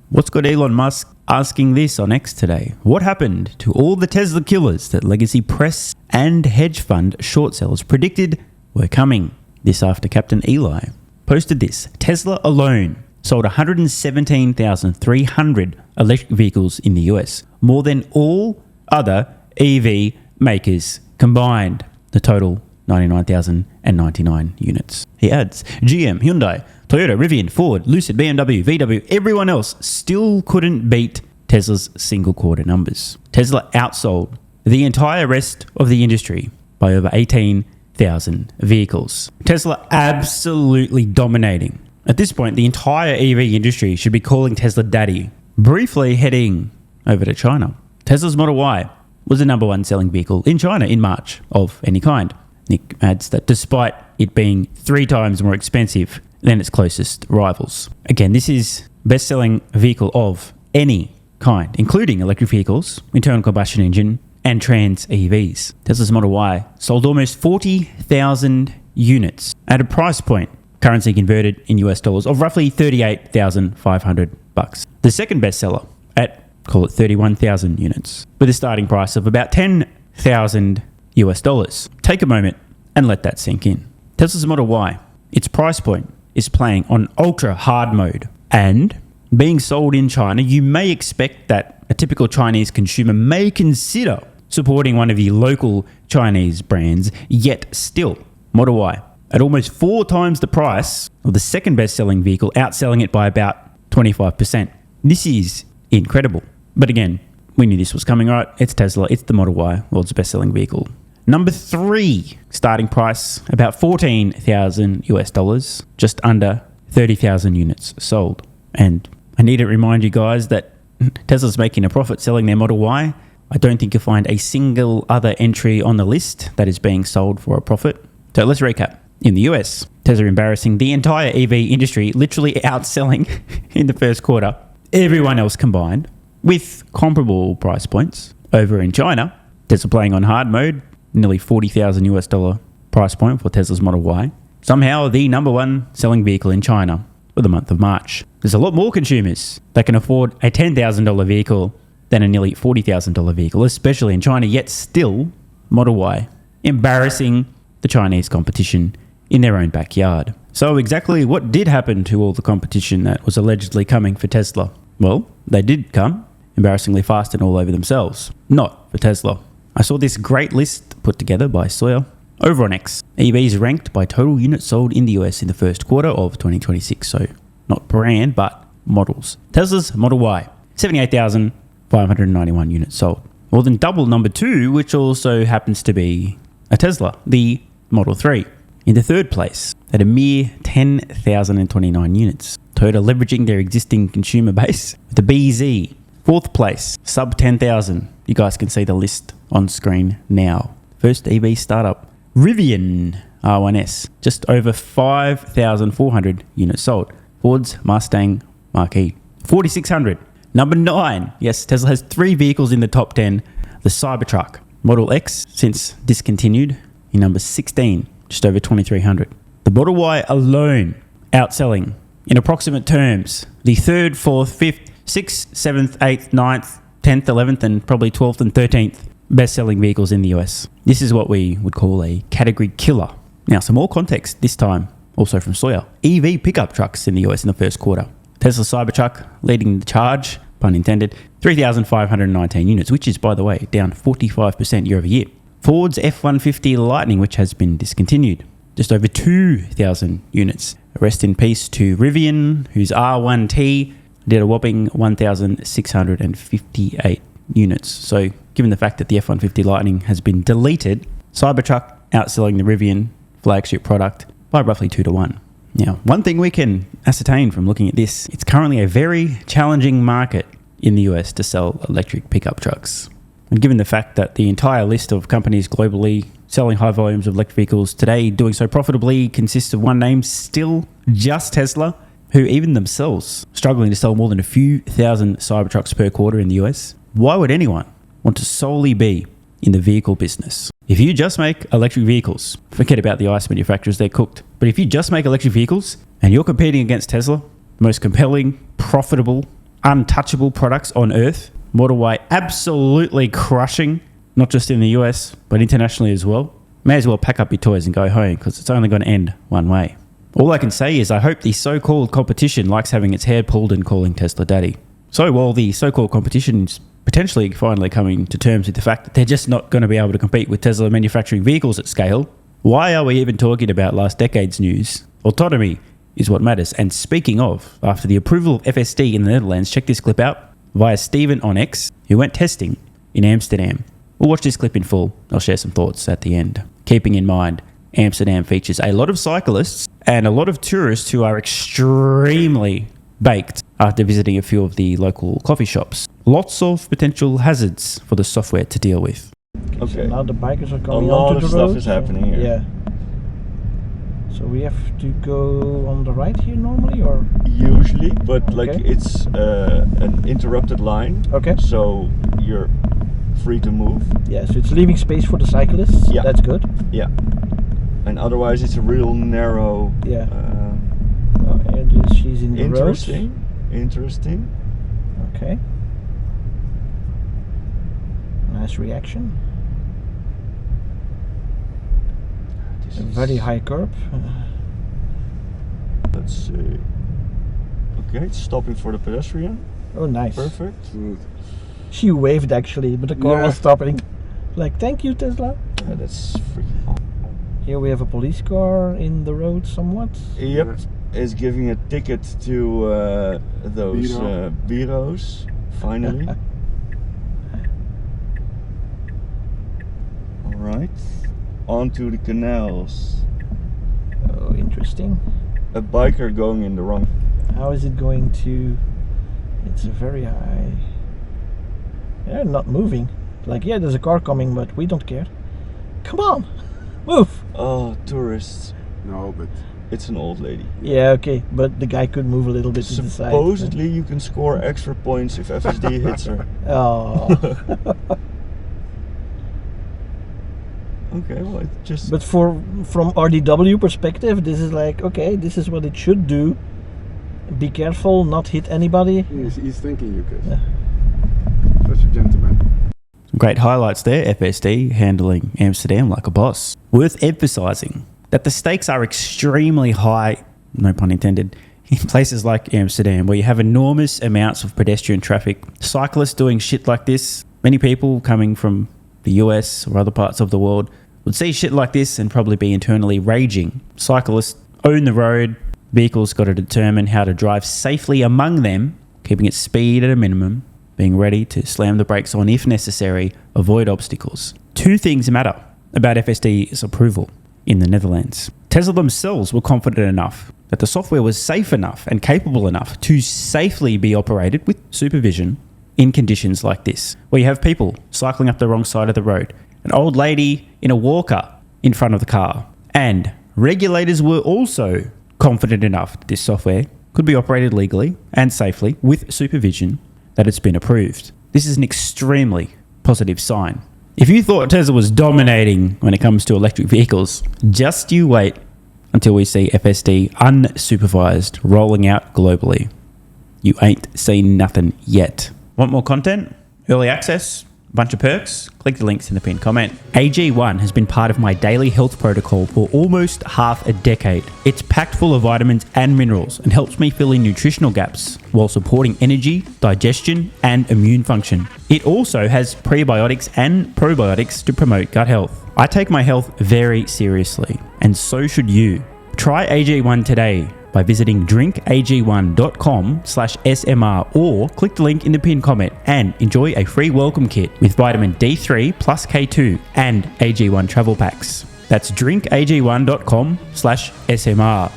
What's got Elon Musk asking this on X today? What happened to all the Tesla killers that legacy press and hedge fund short sellers predicted were coming? This after Captain Eli posted this. Tesla alone sold 117,300 electric vehicles in the US, more than all other EV makers combined. The total 99,099 units. He adds, GM, Hyundai, Toyota, Rivian, Ford, Lucid, BMW, VW, everyone else still couldn't beat Tesla's single quarter numbers. Tesla outsold the entire rest of the industry by over 18,000 vehicles. Tesla absolutely dominating. At this point, the entire EV industry should be calling Tesla daddy. Briefly heading over to China. Tesla's Model Y was the number one selling vehicle in China in March of any kind. Nick adds that despite it being 3 times more expensive than its closest rivals. Again, this is best-selling vehicle of any kind, including electric vehicles, internal combustion engine, and trans EVs. Tesla's Model Y sold almost 40,000 units at a price point, currency converted in US dollars, of roughly $38,500. The second bestseller at, call it 31,000 units, with a starting price of about $10,000 US dollars. Take a moment and let that sink in. Tesla's Model Y, its price point is playing on ultra hard mode, and being sold in China, you may expect that a typical Chinese consumer may consider supporting one of the local Chinese brands, yet still, Model Y, at almost 4 times the price of the second best-selling vehicle, outselling it by about 25%. This is incredible. But again, we knew this was coming, right? It's Tesla, it's the Model Y, world's best-selling vehicle. Number 3, starting price about 14,000 US dollars, just under 30,000 units sold. And I need to remind you guys that Tesla's making a profit selling their Model Y. I don't think you'll find a single other entry on the list that is being sold for a profit. So let's recap. In the US, Tesla embarrassing the entire EV industry, literally outselling in the first quarter everyone else combined with comparable price points. Over in China, Tesla playing on hard mode, nearly 40,000 US dollar price point for Tesla's Model Y. Somehow the number one selling vehicle in China for the month of March. There's a lot more consumers that can afford a $10,000 vehicle than a nearly $40,000 vehicle, especially in China, yet still Model Y embarrassing the Chinese competition in their own backyard. So exactly what did happen to all the competition that was allegedly coming for Tesla? Well, they did come embarrassingly fast and all over themselves. Not for Tesla. I saw this great list put together by Sawyer over on X. EVs ranked by total units sold in the US in the first quarter of 2026. So not brand, but models. Tesla's Model Y, 78,591 units sold. More than double number 2, which also happens to be a Tesla, the Model 3. In the third place, at a mere 10,029 units. Toyota leveraging their existing consumer base with the BZ. Fourth place, sub 10,000. You guys can see the list on screen now. First EV startup, Rivian R1S, just over 5,400 units sold. Ford's Mustang Mach-E, 4,600. Number 9, yes, Tesla has 3 vehicles in the top 10. The Cybertruck, Model X, since discontinued, in number 16, just over 2,300. The Model Y alone outselling, in approximate terms, the 3rd, 4th, 5th, 6th, 7th, 8th, 9th, 10th, 11th, and probably 12th and 13th best-selling vehicles in the US. This is what we would call a category killer. Now, some more context this time, also from Sawyer. EV pickup trucks in the US in the first quarter. Tesla Cybertruck leading the charge, pun intended, 3,519 units, which is, by the way, down 45% year over year. Ford's F-150 Lightning, which has been discontinued, just over 2,000 units. Rest in peace to Rivian, whose R1T did a whopping 1,658 units. So given the fact that the F-150 Lightning has been deleted, Cybertruck outselling the Rivian flagship product by roughly 2 to 1. Now, one thing we can ascertain from looking at this, it's currently a very challenging market in the US to sell electric pickup trucks. And given the fact that the entire list of companies globally selling high volumes of electric vehicles today, doing so profitably, consists of one name, still just Tesla, who even themselves struggling to sell more than a few thousand Cybertrucks per quarter in the US. Why would anyone want to solely be in the vehicle business? If you just make electric vehicles, forget about the ICE manufacturers, they're cooked. But if you just make electric vehicles and you're competing against Tesla, the most compelling, profitable, untouchable products on Earth. Model Y absolutely crushing, not just in the US, but internationally as well. May as well pack up your toys and go home because it's only going to end one way. All I can say is I hope the so-called competition likes having its hair pulled and calling Tesla daddy. So while the so-called competition is potentially finally coming to terms with the fact that they're just not going to be able to compete with Tesla manufacturing vehicles at scale, why are we even talking about last decade's news? Autonomy is what matters. And speaking of, after the approval of FSD in the Netherlands, check this clip out via Steven on X, who went testing in Amsterdam. We'll watch this clip in full. I'll share some thoughts at the end. Keeping in mind, Amsterdam features a lot of cyclists and a lot of tourists who are extremely baked after visiting a few of the local coffee shops. Lots of potential hazards for the software to deal with. Okay. So now the bikers are a coming lot onto of the road. stuff is happening here. Yeah. So we have to go on the right here normally, or? Usually, but like Okay. it's an interrupted line. Okay. So you're free to move. Yeah, so it's leaving space for the cyclists. Yeah. That's good. Yeah. And otherwise it's a real narrow. Yeah. And she's in the Interesting. road. Interesting. Okay. Nice reaction. This A is- very high curb. Let's see. Okay, it's stopping for the pedestrian. Oh, nice. Perfect. She waved actually, but the car Yeah. was stopping. Like, thank you, Tesla. Yeah, that's freaking awesome. Here we have a police car in the road somewhat. Yep, is giving a ticket to those bureaus, finally. Alright, onto the canals. Oh, interesting. A biker going in the wrong. How is it going to... It's very high. They're not moving. Like, yeah, there's a car coming, but we don't care. Come on! Move! Oh, tourists. No, but It's an old lady. Yeah, okay, but the guy could move a little bit to the side. Supposedly you can score extra points if FSD hits her. Oh. Okay, well, it just... But from RDW perspective, this is like, okay, this is what it should do. Be careful, not hit anybody. he's thanking you, Chris. Yeah. Such a gentleman. Some great highlights there, FSD handling Amsterdam like a boss. Worth emphasising that the stakes are extremely high, no pun intended, in places like Amsterdam where you have enormous amounts of pedestrian traffic. Cyclists doing shit like this, many people coming from the US or other parts of the world would see shit like this and probably be internally raging. Cyclists own the road, vehicles got to determine how to drive safely among them, keeping its speed at a minimum, being ready to slam the brakes on if necessary, avoid obstacles. Two things matter about FSD's approval in the Netherlands. Tesla themselves were confident enough that the software was safe enough and capable enough to safely be operated with supervision in conditions like this, where you have people cycling up the wrong side of the road, an old lady in a walker in front of the car, and regulators were also confident enough that this software could be operated legally and safely with supervision, that it's been approved. This is an extremely positive sign. If you thought Tesla was dominating when it comes to electric vehicles, just you wait until we see FSD unsupervised rolling out globally. You ain't seen nothing yet. Want more content? Early access? Bunch of perks? Click the links in the pinned comment. AG1 has been part of my daily health protocol for almost half a decade. It's packed full of vitamins and minerals and helps me fill in nutritional gaps while supporting energy, digestion, and immune function. It also has prebiotics and probiotics to promote gut health. I take my health very seriously, and so should you. Try AG1 today by visiting drinkag1.com/SMR or click the link in the pinned comment and enjoy a free welcome kit with vitamin D3 plus K2 and AG1 travel packs. That's drinkag1.com/SMR.